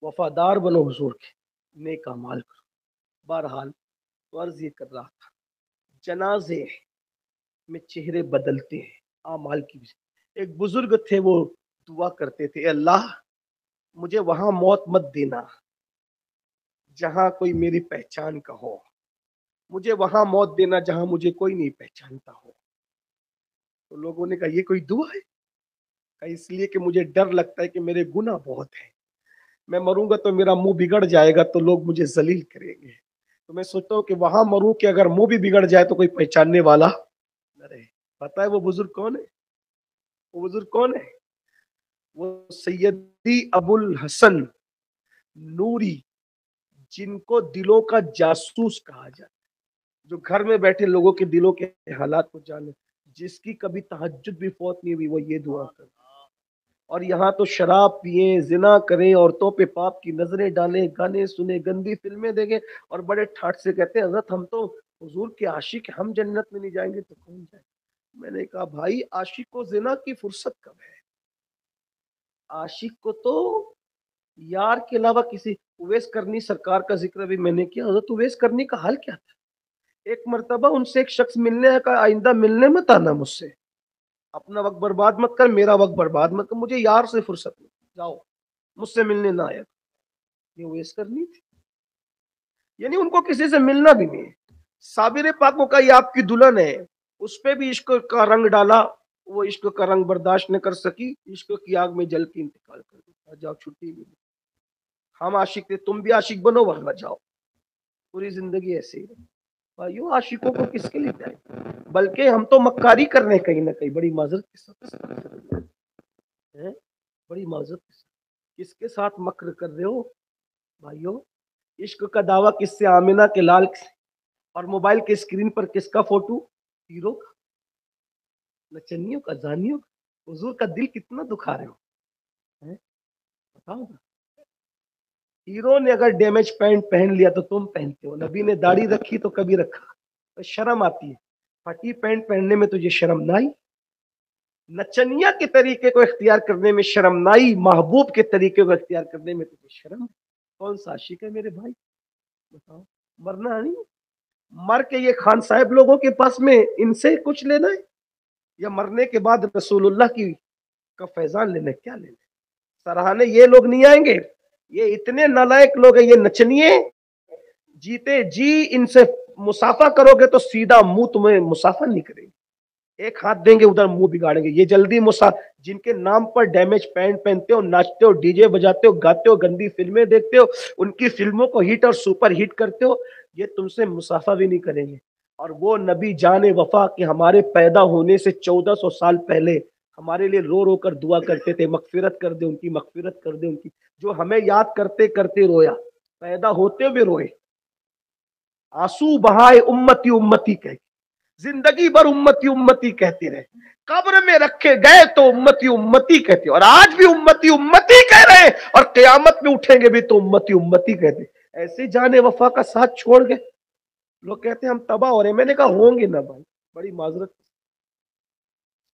वफादार बनो हुजूर के, नेक अमाल करो। बहरहाल तो अर्ज ये कर रहा था, जनाजे में चेहरे बदलते हैं आमाल की वजह। एक बुजुर्ग थे, वो दुआ करते थे, अल्लाह मुझे वहां मौत मत देना जहां कोई मेरी पहचान का हो, मुझे वहां मौत देना जहां मुझे कोई नहीं पहचानता हो। तो लोगों ने कहा ये कोई दुआ है? कहा इसलिए कि मुझे डर लगता है कि मेरे गुनाह बहुत हैं, मैं मरूंगा तो मेरा मुंह बिगड़ जाएगा तो लोग मुझे जलील करेंगे। तो मैं सोचता हूँ कि वहां मरूं कि अगर मुंह भी बिगड़ जाए तो कोई पहचानने वाला न रहे। पता है वो बुजुर्ग कौन है? वो बुजुर्ग कौन है? वो सैयदी अबुल हसन नूरी, जिनको दिलों का जासूस कहा जाता है, जो घर में बैठे लोगों के दिलों के हालात को जाने, जिसकी कभी तहज्जुद भी फौत नहीं हुई, वो ये दुआ करे। और यहाँ तो शराब पिए, जिना करें, औरतों पे पाप की नजरें डालें, गाने सुने, गंदी फिल्में देखें, और बड़े ठाट से कहते हैं हजरत हम तो हुजूर के आशिक, हम जन्नत में नहीं जाएंगे तो कौन जाए? मैंने कहा भाई, आशिक को जिना की फुर्सत कब है? आशिक को तो यार के अलावा किसी, उवैस करनी सरकार का जिक्र भी मैंने किया, हजरत उवैस करनी का हाल क्या था? एक मर्तबा उनसे एक शख्स मिलने का, आइंदा मिलने मत आना मुझसे, अपना वक्त बर्बाद मत कर, मेरा वक्त बर्बाद मत कर, मुझे यार से फुर्सत नहीं, जाओ, मुझसे मिलने ना आया। ये उवैस करनी थी, यानी उनको किसी से मिलना भी नहीं है। साबिर पाक का ये आपकी दुल्हन है, उस पे भी इश्क का रंग डाला, वो इश्क का रंग बर्दाश्त न कर सकी, इश्क की आग में जल के इंतकाल कर दिया। जाओ, छुट्टी मिली। हम आशिक थे, तुम भी आशिक बनो, वरना जाओ, पूरी जिंदगी ऐसे ही रहे। भाइयों, आशिकों को किसके लिए जाए? बल्कि हम तो मक्कारी कर रहे हैं कहीं ना कहीं, बड़ी माजरत के साथ है, बड़ी माजरत के साथ। किसके साथ मक्र कर रहे हो भाइयों? इश्क का दावा किससे? आमिना के लाल से। और मोबाइल के स्क्रीन पर किसका फोटो? हीरो का, नचनियों का, जानियों का। हुजूर का दिल कितना दुखा रहे हो, हैं? बताओ ना। हीरो ने अगर डैमेज पैंट पहन लिया तो तुम पहनते हो, नबी ने दाढ़ी रखी तो कभी रखा, तो शर्म आती है। फटी पैंट पहनने में तुझे शर्म ना आई? नचनिया के तरीके को इख्तियार करने में शर्म ना आई? महबूब के तरीके को इख्तियार करने में तुझे शर्म है? कौन सा आशिक है मेरे भाई? बताओ। मरना नहीं, मर के ये खान साहब लोगों के पास में इनसे कुछ लेना है, या मरने के बाद रसूलुल्लाह की का फैजान लेना है? क्या लेना है? सराहने ये लोग नहीं आएंगे, ये इतने नालायक लोग हैं, ये नचनिए। जीते जी इनसे मुसाफा करोगे तो सीधा मुंह तुम्हें मुसाफा नहीं करेंगे, एक हाथ देंगे उधर मुंह बिगाड़ेंगे। ये जल्दी मुसा, जिनके नाम पर डैमेज पैंट पहनते हो, नाचते हो, डीजे बजाते हो, गाते हो, गंदी फिल्में देखते हो, उनकी फिल्मों को हिट और सुपर हिट करते हो, ये तुमसे मुसाफा भी नहीं करेंगे। और वो नबी जाने वफा के हमारे पैदा होने से 1400 साल पहले हमारे लिए रो रो कर दुआ करते थे, मगफिरत कर दे उनकी, मगफिरत कर दे उनकी। जो हमें याद करते करते रोया, पैदा होते हुए रोए, आंसू बहाए, उम्मती उम्मती कह, जिंदगी भर उम्मती उम्मती कहते रहे, कब्र में रखे गए तो उम्मती उम्मती कहते, और आज भी उम्मती उम्मती कह रहे, और कयामत में उठेंगे भी तो उम्मती उम्मती कहते। ऐसे जाने वफा का साथ छोड़ गए। लोग कहते हैं हम तबाह हो रहे हैं, मैंने कहा होंगे ना भाई, बड़ी माजरत।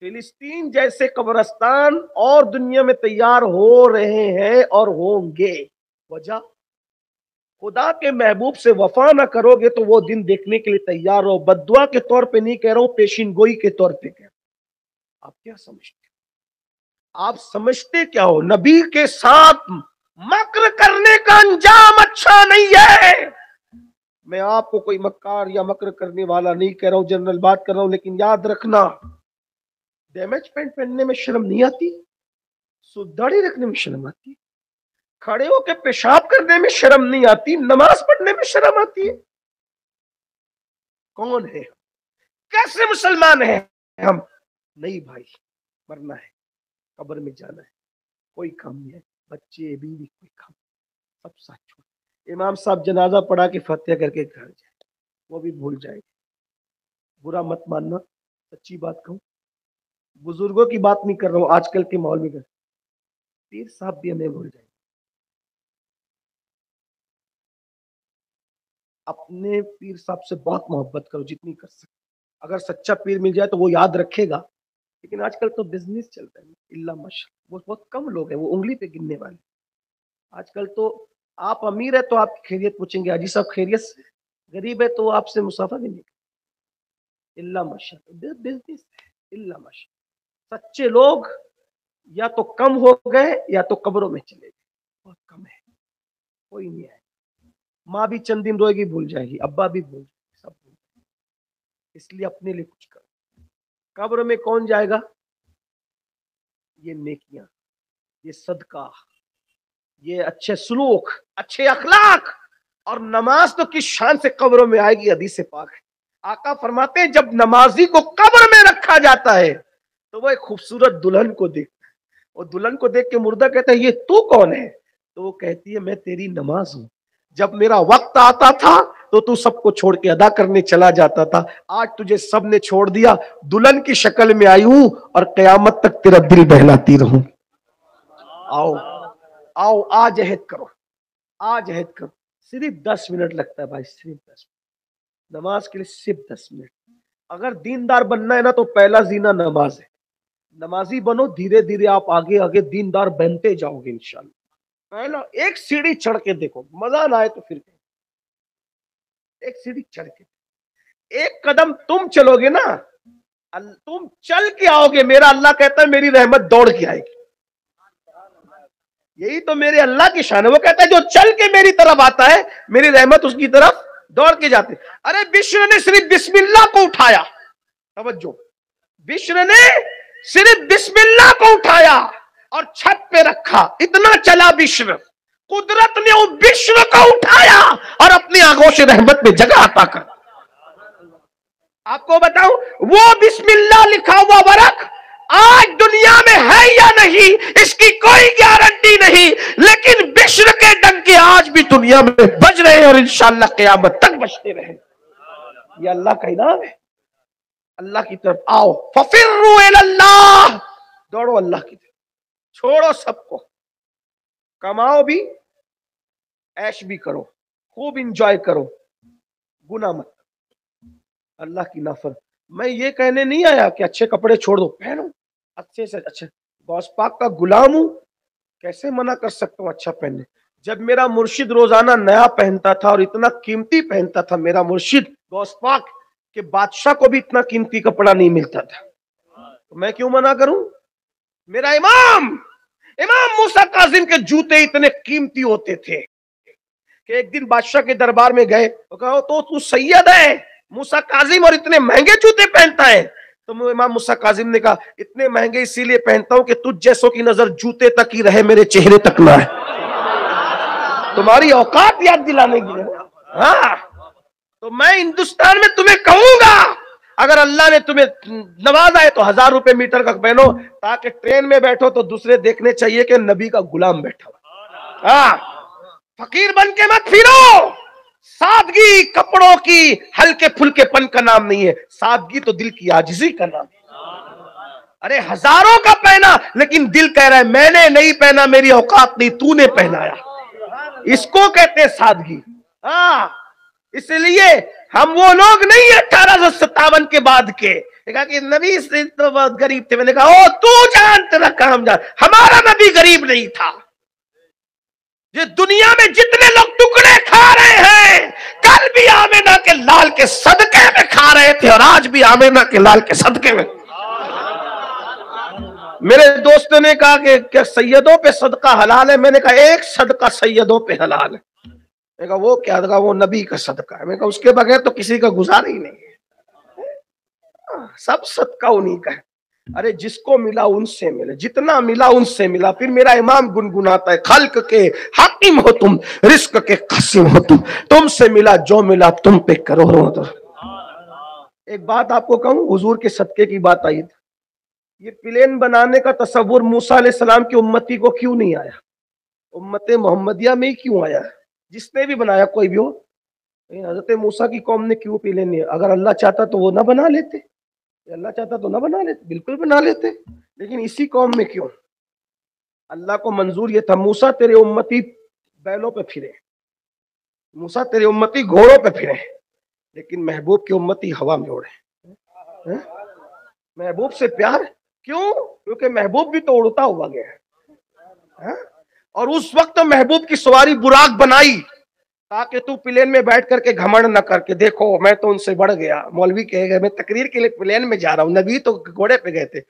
फिलिस्तीन जैसे कब्रस्तान और दुनिया में तैयार हो रहे हैं और होंगे। वजह, खुदा के महबूब से वफा ना करोगे तो वो दिन देखने के लिए तैयार हो। बद्दुआ के तौर पे नहीं कह रहा हूं, पेशिन गोई के तौर पे कह रहा हूं। आप क्या समझते हो? आप समझते क्या हो? नबी के साथ मक्र करने का अंजाम अच्छा नहीं है। मैं आपको कोई मक्कार या मक्र करने वाला नहीं कह रहा हूं, जनरल बात कर रहा हूं, लेकिन याद रखना, डैमेज पैंट पहनने में शर्म नहीं आती? सुधाड़ी रखने में शर्म आती है? खड़े होकर पेशाब करने में शर्म नहीं आती? नमाज पढ़ने में शर्म आती है? कौन है? कैसे मुसलमान हैं हम? नहीं भाई, मरना है, कब्र में जाना है, कोई काम नहीं है, बच्चे बीवी कोई काम, सब साथ छोड़। इमाम साहब जनाजा पढ़ा के फतेह करके घर जाए, वो भी भूल जाएंगे। बुरा मत मानना, सच्ची बात कहूं, बुजुर्गों की बात नहीं कर रहा हूं, आजकल के माहौल में पीर साहब भी हमें भूल जाएंगे। अपने पीर साहब से बहुत मोहब्बत करो जितनी कर सकते, अगर सच्चा पीर मिल जाए तो वो याद रखेगा। लेकिन आजकल तो बिजनेस चलता है, इल्ला माशा, वो बहुत कम लोग हैं, वो उंगली पे गिनने वाले। आजकल तो आप अमीर है तो आपकी खैरियत पूछेंगे, हाजी साहब खैरियत से? गरीब है तो आपसे मुसाफा भी नहीं, इल्ला माशाअल्लाह, बिजनेस है, इल्ला माशाअल्लाह। सच्चे लोग या तो कम हो गए या तो कब्रों में चले गए, बहुत कम है, कोई नहीं है। माँ भी चंद दिन रोएगी, भूल जाएगी, अब्बा भी भूल जाएगी, सब भूल जाएगी। इसलिए अपने लिए कुछ करो। कब्र में कौन जाएगा? ये नेकियां, ये सदका, ये अच्छे सलूक, अच्छे अखलाक और नमाज तो किस शान से कब्रों में आएगी, हदीस से पाक है। आका फरमाते हैं जब नमाजी को कब्र में रखा जाता है तो वो एक खूबसूरत दुल्हन को देखता है, और दुल्हन को देख के मुर्दा कहता है ये तू कौन है? तो वो कहती है मैं तेरी नमाज हूं, जब मेरा वक्त आता था तो तू सबको छोड़ के अदा करने चला जाता था, आज तुझे सब ने छोड़ दिया, दुल्हन की शक्ल में आई हूं और कयामत तक तेरा दिल बहलाती रहूं। आओ आओ, आज अहद करो, आज अहद करो। सिर्फ 10 मिनट लगता है भाई, सिर्फ 10 मिनट नमाज के लिए, सिर्फ 10 मिनट। अगर दीनदार बनना है ना तो पहला जीना नमाज है। नमाजी बनो, धीरे धीरे आप आगे आगे दीनदार बनते जाओगे इंशाल्लाह। पहला एक सीढ़ी चढ़ के देखो, मजा ना आए तो फिर एक सीढ़ी चढ़ के, एक कदम तुम चलोगे ना, तुम चल के आओगे, मेरा अल्लाह कहता है मेरी रहमत दौड़ के आएगी। यही तो मेरे अल्लाह की शान है, वो कहता है जो चल के मेरी तरफ आता है मेरी रहमत उसकी तरफ दौड़ के जाते। अरे बिश्र ने सिर्फ बिस्मिल्लाह को उठाया, तवज्जो, बिश्र ने सिर्फ बिस्मिल्लाह को उठाया और छत पे रखा, इतना चला बिश्र, कुदरत ने उस बिश्र को उठाया और अपनी आगोश रहमत में जगह अता कर। आपको बताऊं, वो बिस्मिल्लाह लिखा हुआ वरक आज दुनिया में है या नहीं इसकी कोई गारंटी नहीं, लेकिन बिश्र के डंके आज भी दुनिया में बज रहे हैं और इंशाअल्लाह क़यामत तक बजते रहे। ये अल्लाह का इनाम है। अल्लाह की तरफ आओ, फफिर्रू इलल्लाह, दौड़ो अल्लाह की तरफ, छोड़ो सबको, कमाओ भी, ऐश भी करो, खूब इंजॉय करो, गुनाह मत, अल्लाह की नाफर। मैं ये कहने नहीं आया कि अच्छे कपड़े छोड़ दो, पहनो अच्छे से अच्छे, गौस पाक का गुलाम हूं, कैसे मना कर सकता हूं अच्छा पहनने। जब मेरा मुर्शिद रोजाना नया पहनता था और इतना कीमती पहनता था, मेरा मुर्शिद गौस पाक के बादशाह को भी इतना कीमती कपड़ा नहीं मिलता था, तो मैं क्यों मना करूं। मेरा इमाम मूसा काजिम के जूते इतने कीमती होते थे कि एक दिन बादशाह के दरबार में गए तो कहा तो तू सैयद है मूसा काजिम और इतने महंगे जूते पहनता है। तो इमाम मूसा काजिम ने कहा इतने महंगे इसीलिए पहनता हूं कि तुझ जैसों की नजर जूते तक ही रहे, मेरे चेहरे तक ना है। तुम्हारी औकात याद दिलाने की। हाँ, तो मैं हिंदुस्तान में तुम्हें कहूंगा अगर अल्लाह ने तुम्हें नवाजा है तो 1000 रुपए मीटर का पहनो, ताकि ट्रेन में बैठो तो दूसरे देखने चाहिए कि नबी का गुलाम बैठा हुआ। हाँ, फकीर बन के मत फिरो। सादगी कपड़ों की हल्के फुल्केपन का नाम नहीं है, सादगी तो दिल की आजिजी का नाम है। अरे हजारों का पहना लेकिन दिल कह रहा है मैंने नहीं पहना, मेरी औकात नहीं, तूने पहनाया, इसको कहते हैं सादगी। हाँ, इसलिए हम वो लोग नहीं 1857 के बाद के। कहा कि नबी से तो बहुत गरीब थे, मैंने कहा ओ तू जान तेरा काम जान, हमारा नबी गरीब नहीं था। ये दुनिया में जितने लोग टुकड़े खा रहे हैं कल भी आमिना के लाल के सदके में खा रहे थे और आज भी आमिना के लाल के सदके में। मेरे दोस्तों ने कहा कि क्या सैयदों पे सदका हलाल है? मैंने कहा एक सदका सैयदों पे हलाल है। मैंने कहा वो क्या? था वो नबी का सदका है। मैंने कहा उसके बगैर तो किसी का गुजारा ही नहीं है, सब सदका उन्हीं का है। अरे जिसको मिला उनसे मिले, जितना मिला उनसे मिला। फिर मेरा इमाम गुनगुनाता है खल्क के हाकिम हो तुम, रिस्क के कासिम हो तुम, तुमसे मिला जो मिला तुम पे करोड़ों। तो एक बात आपको कहूं, हुजूर के सदके की बात आई थी। ये प्लेन बनाने का तसव्वुर मूसा अलैहिस्सलाम की उम्मती को क्यों नहीं आया? उम्मत मोहम्मदिया में ही क्यों आया? जिसने भी बनाया कोई भी हो, हजरत मूसा की कौम ने क्यों प्लेन नहीं? अगर अल्लाह चाहता तो वो ना बना लेते, अल्लाह चाहता तो ना बना लेते, बिल्कुल बना लेते, लेकिन इसी कौम में क्यों? अल्लाह को मंजूर ये था मूसा तेरे उम्मती बैलों पे फिरे, मूसा तेरे उम्मती घोड़ों पे फिरे, लेकिन महबूब की उम्मती हवा में उड़े। महबूब से प्यार क्यों? क्योंकि महबूब भी तो उड़ता हुआ गया है। اور اس وقت محبوب کی سواری براق بنائی تاکہ تو پلین میں بیٹھ کر کے گھمنڈ نہ کر کے دیکھو میں تو ان سے بڑھ گیا. مولوی کہے گا میں تقریر کے لیے پلین میں جا رہا ہوں, نبی تو گھوڑے پہ گئے تھے.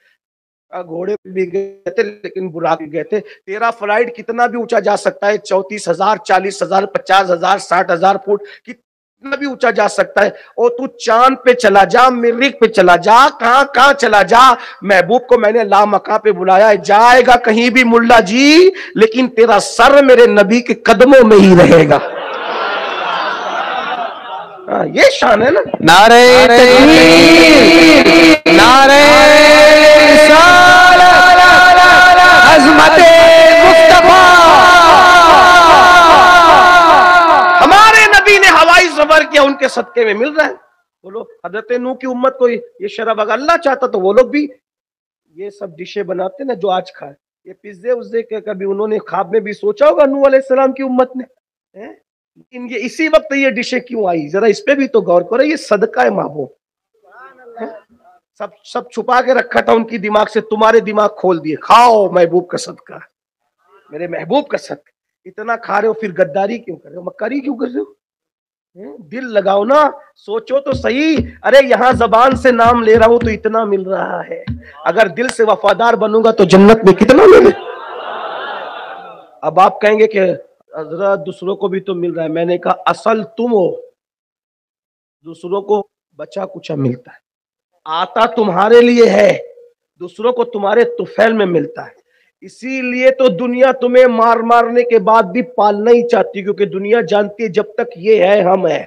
گھوڑے پہ بھی گئے تھے لیکن براق بھی گئے تھے. تیرا فلائٹ کتنا بھی اونچا جا سکتا ہے, 34,000 40,000 50,000 60,000 فٹ, کتنا بھی اونچا جا سکتا ہے. اور تو چاند پہ چلا جا, مریخ پہ چلا جا, کہاں کہاں چلا جا, محبوب کو میں نے لامکاں پہ بلایا ہے. جائے گا کہیں بھی ملا جی, لیکن تیرا سر میرے نبی کے قدموں میں ہی رہے گا. یہ شان ہے نا. نعرہ تکبیر, نعرہ رسالت, عظمت مصطفیٰ. ہمارے نبی نے ہوائی سفر کیا, ان کے صدقے میں مل رہا ہے. بولو حضرت نوح کی امت کو یہ شراب, اگر اللہ چاہتا تو وہ لوگ بھی یہ سب ڈشیں بناتے نا جو آج کھائے. یہ پیزے وزے کے کبھی انہوں نے خواب میں بھی سوچا ہوگا نوح علیہ السلام کی امت نے؟ لیکن یہ اسی وقت یہ ڈشیں کیوں آئی, ذرا اس پہ بھی تو غور کرو. یہ صدقہ ہے محبوب. سب چھپا کے رکھا تھا ان کی دماغ سے, تمہارے دماغ کھول دیے. کھاؤ محبوب کا صدقہ, میرے محبوب کا صدقہ. اتنا کھا رہے ہو پھر غداری کیوں کر رہے ہو, مکاری کیوں کر رہے ہو؟ دل لگاؤ نا, سوچو تو صحیح. ارے یہاں زبان سے نام لے رہا ہوں تو اتنا مل رہا ہے, اگر دل سے وفادار بنوں گا تو جنت میں کتنا ملے. اب آپ کہیں گے کہ حضرت دوسروں کو بھی تو مل رہا ہے. میں نے کہا اصل تم ہو, دوسروں کو بچا کچا ملتا ہے, آتا تمہارے لیے ہے, دوسروں کو تمہارے طفیل میں ملتا ہے. اسی لیے تو دنیا تمہیں مارنے کے بعد بھی پالنا ہی چاہتی, کیونکہ دنیا جانتی ہے جب تک یہ ہے ہم ہیں.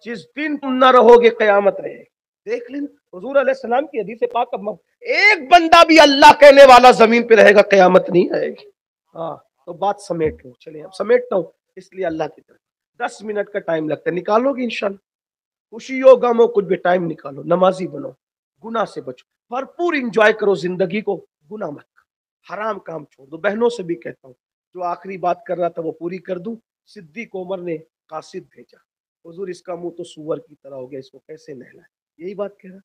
جس دن تم نہ رہو گے قیامت رہے. دیکھ لینا حضور علیہ السلام کی حدیث پاک, ایک بندہ بھی اللہ کہنے والا زمین پہ رہے گا قیامت نہیں آئے گی. ہاں تو بات سمیٹ لو. چلیں اب سمیٹتا ہوں, اس لیے اللہ کی طرف 10 منٹ کا ٹائم لگتا ہے, نکالو گے انشاءاللہ. خوشی ہو غم ہو کچھ بھی ٹائم نکالو, نمازی بنو, گناہ سے بچو, بھرپور انجوائے کرو زندگی کو, گناہ مت کرو, حرام کام چھوڑ دو. بہنوں سے بھی کہتا ہوں, جو آخری بات کر رہا تھا وہ پوری کر دوں. صدیق عمر نے قاصد بھیجا, حضور اس کا منہ تو سور کی طرح ہو گیا, اس کو کیسے نہلائے, یہی بات کہہ رہا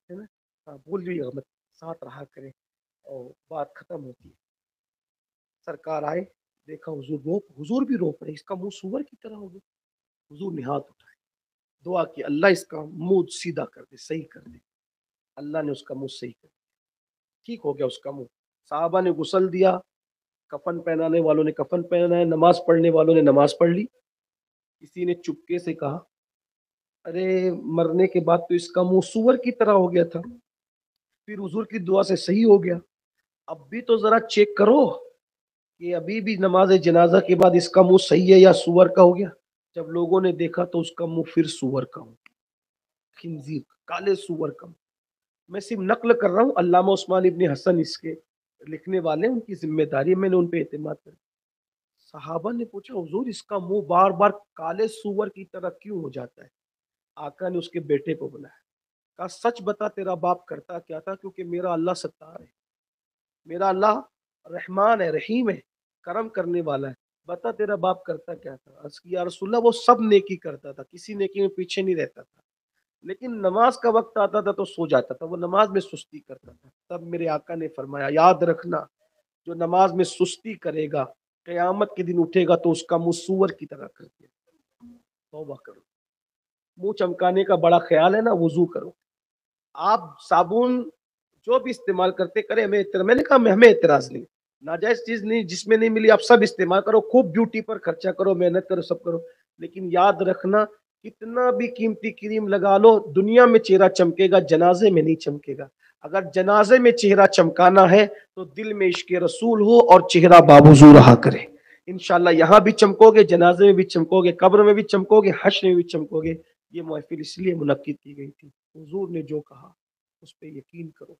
ہے نا. ہاں بھول جائیے مت, ساتھ رہا کریں اور بات ختم ہوتی ہے. سرکار آئے, دیکھا حضور بھی روپ رہے, اس کا منہ سور کی طرح ہو گیا. حضور نے ہاتھ اٹھائے, دعا کی اللہ اس کا منہ سیدھا کر دے, صحیح کر دے. اللہ نے اس کا منہ صحیح کر دیا, ٹھیک ہو گیا اس کا منہ. صحابہ نے غسل دیا, کفن پہنانے والوں نے کفن پہنایا, نماز پڑھنے والوں نے نماز پڑھ لی. کسی نے چپکے سے کہا ارے مرنے کے بعد تو اس کا منہ سور کی طرح ہو گیا تھا, پھر حضور کی دعا سے صحیح ہو گیا. اب بھی تو ذرا چیک کرو کہ ابھی بھی نماز جنازہ کے بعد اس کا منہ صحیح ہے یا سور کا ہو گیا. جب لوگوں نے دیکھا تو اس کا منہ پھر سور کا ہو, خنزیر, کالے سور کا. میں صرف نقل کر رہا ہوں, علامہ عثمان ابن حسن اس کے لکھنے والے, ان کی ذمہ داری, میں نے ان پہ اعتماد کر. صحابہ نے پوچھا حضور اس کا منہ بار بار کالے سور کی طرح کیوں ہو جاتا ہے؟ آقا نے اس کے بیٹے کو بلایا, کہا سچ بتا تیرا باپ کرتا کیا تھا, کیونکہ میرا اللہ ستار ہے, میرا اللہ رحمان ہے, رحیم ہے, کرم کرنے والا ہے, بتا تیرا باپ کرتا کیا تھا؟ عرض کی یا رسول اللہ وہ سب نیکی کرتا تھا, کسی نیکی میں پیچھے نہیں رہتا تھا, لیکن نماز کا وقت آتا تھا تو سو جاتا تھا, وہ نماز میں سستی کرتا تھا. تب میرے آقا نے فرمایا یاد رکھنا جو نماز میں سستی کرے گا قیامت کے دن اٹھے گا تو اس کا منہ سور کی طرح کر دیا. توبہ کرو. منہ چمکانے کا بڑا خیال ہے نا, وضو کرو. آپ صابن جو بھی استعمال کرتے کریں, میں نے کہا ہمیں اعتراض نہیں, ناجائز چیز نہیں, جس میں نہیں ملی آپ سب استعمال کرو, خوب بیوٹی پر خرچہ کرو, محنت کرو, سب کرو, لیکن یاد رکھنا کتنا بھی قیمتی کریم لگا لو دنیا میں چہرہ چمکے گا, جنازے میں نہیں چمکے گا. اگر جنازے میں چہرہ چمکانا ہے تو دل میں عشق رسول ہو اور چہرہ بابوزو رہا کرے. انشاءاللہ یہاں بھی چمکو گے, جنازے میں بھی چمکو گے, قبر میں بھی چمکو گے, حشر میں بھی چمکو گے. یہ محفل اس لیے منعقد کی گئی تھی, حضور نے جو کہا اس پہ یقین کرو,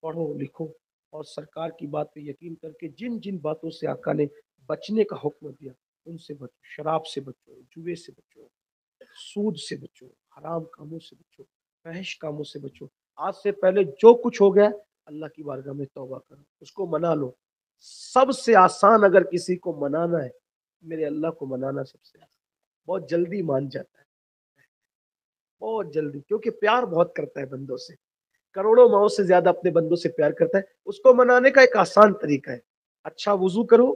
پڑھو لکھو, اور سرکار کی بات پہ یقین کر کے جن جن باتوں سے آقا نے بچنے کا حکم دیا ان سے بچو. شراب سے بچو, جوے سے بچو, سود سے بچو, حرام کاموں سے بچو, فحش کاموں سے بچو. آج سے پہلے جو کچھ ہو گیا اللہ کی بارگاہ میں توبہ کرو, اس کو منا لو. سب سے آسان اگر کسی کو منانا ہے, میرے اللہ کو منانا سب سے آسان. بہت جلدی مان جاتا ہے, بہت جلدی, کیونکہ پیار بہت کرتا ہے بندوں سے, کروڑوں ماؤں سے زیادہ اپنے بندوں سے پیار کرتا ہے. اس کو منانے کا ایک آسان طریقہ ہے, अच्छा वजू करो,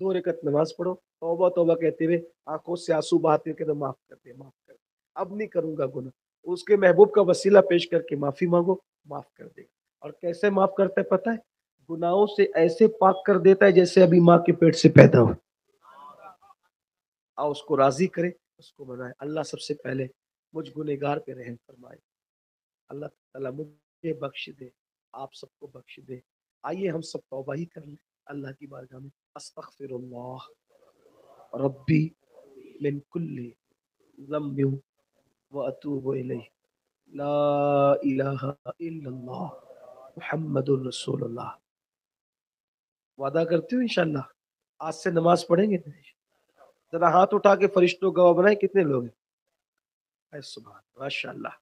2 रकत नमाज पढ़ो, तौबा तौबा कहते हुए आंखों से आंसू बहाते हुए कहते माफ कर दे, माफ कर दे, अब नहीं करूंगा गुनाह। उसके महबूब का वसीला पेश करके माफी मांगो, माफ कर देगा। और कैसे माफ करता है पता है? गुनाहों से ऐसे पाक कर देता है जैसे अभी माँ के पेट से पैदा हो। आओ उसको राजी करे, उसको मनाए। अल्लाह सबसे पहले मुझ गुनहगार पे रहम फरमाए। अल्लाह ताला मुझे बख्श दे, आप सबको बख्श दे। आइए हम सब तौबा ही कर लें अल्लाह की बारगाह में। अस्तगफिरुल्लाह रब्बी मिन कुल्ली ज़म्बिन व अतूबु इलैह। ला इलाहा इल्लल्लाह मुहम्मदुर रसूलुल्लाह। वादा करते हो इंशाल्लाह आज से नमाज पढ़ेंगे? जरा हाथ उठा के फरिश्तों गवाह बनाए, कितने लोग हैं? ऐ सुभान, माशाअल्लाह।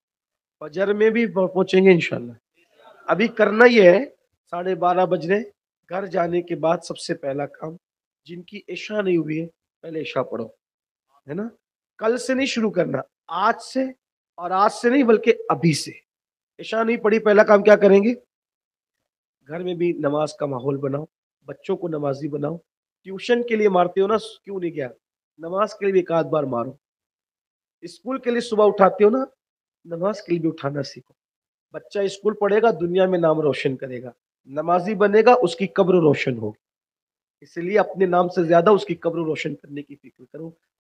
फजर में भी पहुंचेंगे इंशाल्लाह। अभी करना ही है, 12:30 बज रहे। घर जाने के बाद सबसे पहला काम, जिनकी इशा नहीं हुई है पहले इशा पढ़ो, है ना? कल से नहीं शुरू करना, आज से। और आज से नहीं बल्कि अभी से। इशा नहीं पढ़ी, पहला काम क्या करेंगे? घर में भी नमाज का माहौल बनाओ, बच्चों को नमाजी बनाओ। ट्यूशन के लिए मारते हो ना, क्यों नहीं गया? नमाज के लिए भी एक आध बार मारो। स्कूल के लिए सुबह उठाते हो ना, नमाज के लिए भी उठाना सीखो। बच्चा स्कूल पढ़ेगा, दुनिया में नाम रोशन करेगा। नमाजी बनेगा, उसकी कब्र रोशन होगी। इसलिए अपने नाम से ज्यादा उसकी कब्र रोशन करने की फिक्र करो।